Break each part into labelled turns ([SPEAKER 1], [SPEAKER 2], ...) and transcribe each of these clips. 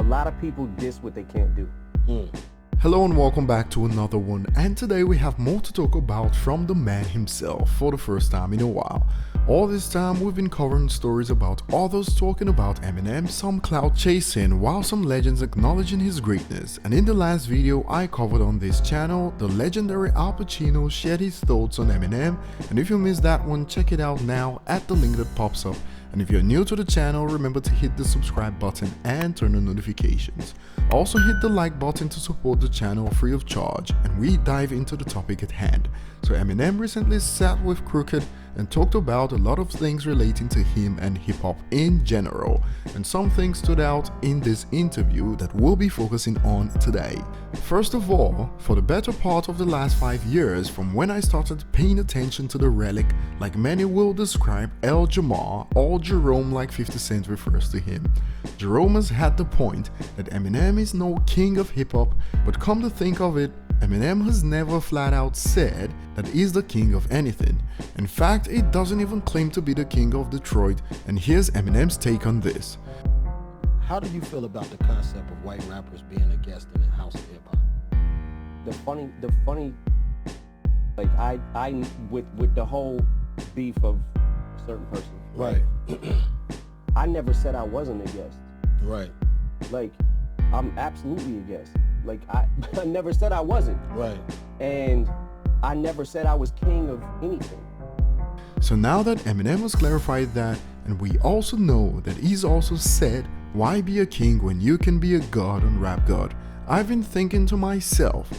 [SPEAKER 1] lot of people diss what they can't do.
[SPEAKER 2] Hello and welcome back to another one, and today we have more to talk about from the man himself for the first time in a while. All this time we've been covering stories about others talking about Eminem, some clout chasing, while some legends acknowledging his greatness. And in the last video I covered on this channel, the legendary Al Pacino shared his thoughts on Eminem, and if you missed that one, check it out now at the link that pops up. And if you're new to the channel, remember to hit the subscribe button and turn on notifications. Also hit the like button to support the channel free of charge, and we dive into the topic at hand. So Eminem recently sat with Crooked and talked about a lot of things relating to him and hip-hop in general, and some things stood out in this interview that we'll be focusing on today. First of all, for the better part of the last 5 years, from when I started paying attention to the relic, like many will describe El Jamar, or Jerome like 50 Cent refers to him. Jerome has had the point that Eminem is no king of hip-hop, but come to think of it, Eminem has never flat out said that he's the king of anything. In fact, he doesn't even claim to be the king of Detroit, and here's Eminem's take on this.
[SPEAKER 3] How do you feel about the concept of white rappers being a guest in the house of hip hop?
[SPEAKER 1] The funny, like I with the whole beef of a certain person.
[SPEAKER 3] Right.
[SPEAKER 1] I never said I wasn't a guest.
[SPEAKER 3] Right.
[SPEAKER 1] Like, I'm absolutely a guest. Like, I never said I wasn't.
[SPEAKER 3] Right.
[SPEAKER 1] And I never said I was king of anything.
[SPEAKER 2] So now that Eminem has clarified that, and we also know that he's also said, why be a king when you can be a god on Rap God, I've been thinking to myself,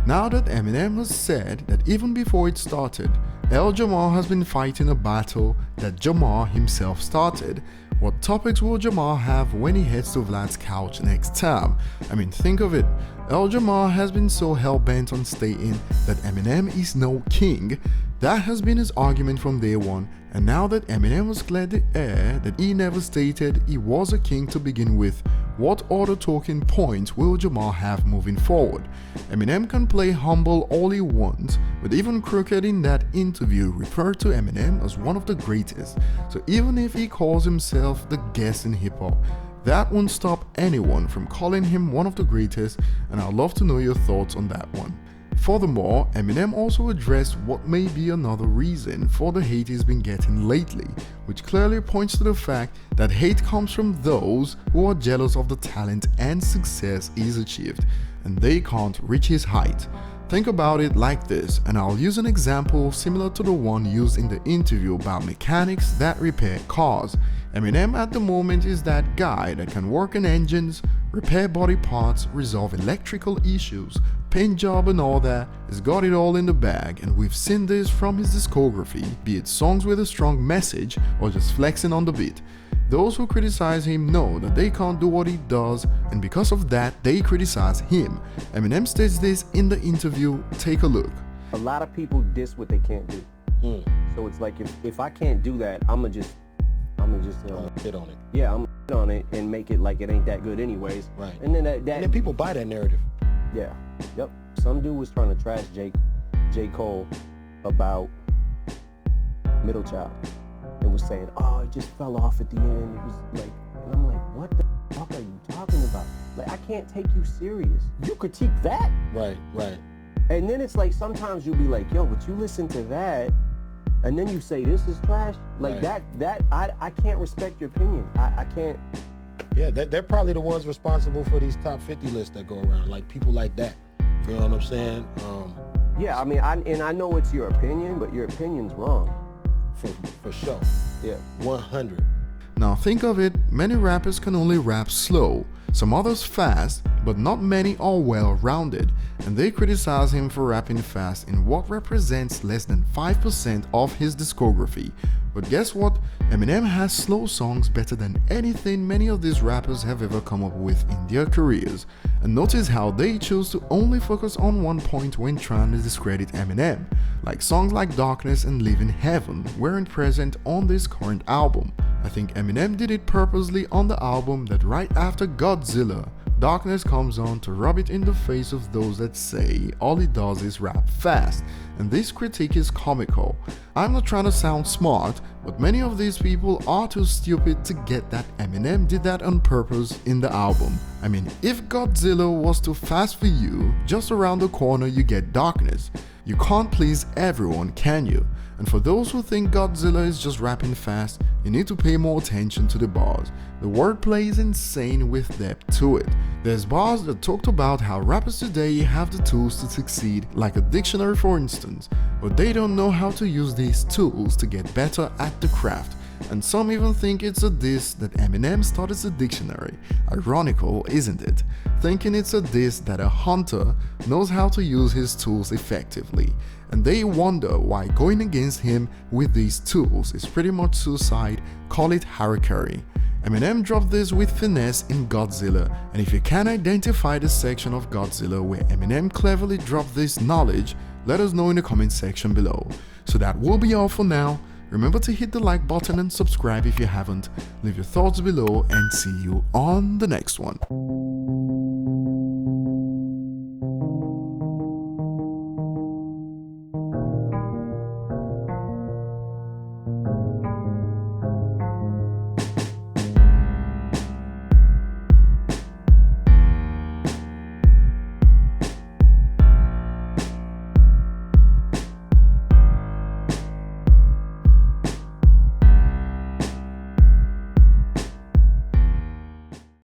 [SPEAKER 2] now that Eminem has said that even before it started, El Jamar has been fighting a battle that Jamar himself started, what topics will Jamar have when he heads to Vlad's couch next time? I mean, think of it. El Jamar has been so hell-bent on stating that Eminem is no king. That has been his argument from day one, and now that Eminem has cleared the air that he never stated he was a king to begin with, what other talking points will Jamar have moving forward? Eminem can play humble all he wants, but even Crooked in that interview referred to Eminem as one of the greatest, so even if he calls himself the guest in hip-hop, that won't stop anyone from calling him one of the greatest, and I'd love to know your thoughts on that one. Furthermore, Eminem also addressed what may be another reason for the hate he's been getting lately, which clearly points to the fact that hate comes from those who are jealous of the talent and success he's achieved, and they can't reach his height. Think about it like this, and I'll use an example similar to the one used in the interview about mechanics that repair cars. Eminem at the moment is that guy that can work on engines, repair body parts, resolve electrical issues, paint job and all that. He's got it all in the bag, and we've seen this from his discography, be it songs with a strong message or just flexing on the beat. Those who criticize him know that they can't do what he does, and because of that they criticize him. Eminem states this in the interview, take a look.
[SPEAKER 1] A lot of people diss what they can't do. So it's like, if I can't do that, I'm gonna just
[SPEAKER 3] hit on it.
[SPEAKER 1] Yeah, I'm gonna hit on it and make it like it ain't that good anyways.
[SPEAKER 3] Right.
[SPEAKER 1] And then
[SPEAKER 3] And then people buy that narrative.
[SPEAKER 1] Yeah. Yep. Some dude was trying to trash J. Cole about Middle Child and was saying, oh, it just fell off at the end. It was like, and I'm like, what the fuck are you talking about? Like, I can't take you serious. You critique that?
[SPEAKER 3] Right.
[SPEAKER 1] And then it's like, sometimes you'll be like, yo, but you listen to that, and then you say this is trash. Like,
[SPEAKER 3] right.
[SPEAKER 1] that I can't respect your opinion. I can't.
[SPEAKER 3] Yeah, they're probably the ones responsible for these top 50 lists that go around, like people like that. You know what I'm saying?
[SPEAKER 1] Yeah, I mean, I know it's your opinion, but your opinion's wrong.
[SPEAKER 3] For sure.
[SPEAKER 1] Yeah.
[SPEAKER 3] 100.
[SPEAKER 2] Now think of it, many rappers can only rap slow, some others fast, but not many are well-rounded, and they criticize him for rapping fast in what represents less than 5% of his discography. But guess what? Eminem has slow songs better than anything many of these rappers have ever come up with in their careers. And notice how they choose to only focus on one point when trying to discredit Eminem. Like songs like Darkness and Live in Heaven weren't present on this current album. I think Eminem did it purposely on the album that right after Godzilla, Darkness comes on to rub it in the face of those that say all he does is rap fast, and this critique is comical. I'm not trying to sound smart, but many of these people are too stupid to get that Eminem did that on purpose in the album. I mean, if Godzilla was too fast for you, just around the corner you get darkness. You can't please everyone, can you? And for those who think Godzilla is just rapping fast, you need to pay more attention to the bars. The wordplay is insane with depth to it. There's bars that talked about how rappers today have the tools to succeed, like a dictionary for instance, but they don't know how to use these tools to get better at the craft. And some even think it's a diss that Eminem started the dictionary. Ironical, isn't it? Thinking it's a diss that a hunter knows how to use his tools effectively. And they wonder why going against him with these tools is pretty much suicide, call it harakiri. Eminem dropped this with finesse in Godzilla, and if you can identify the section of Godzilla where Eminem cleverly dropped this knowledge, let us know in the comment section below. So that will be all for now. Remember to hit the like button and subscribe if you haven't. Leave your thoughts below and see you on the next one.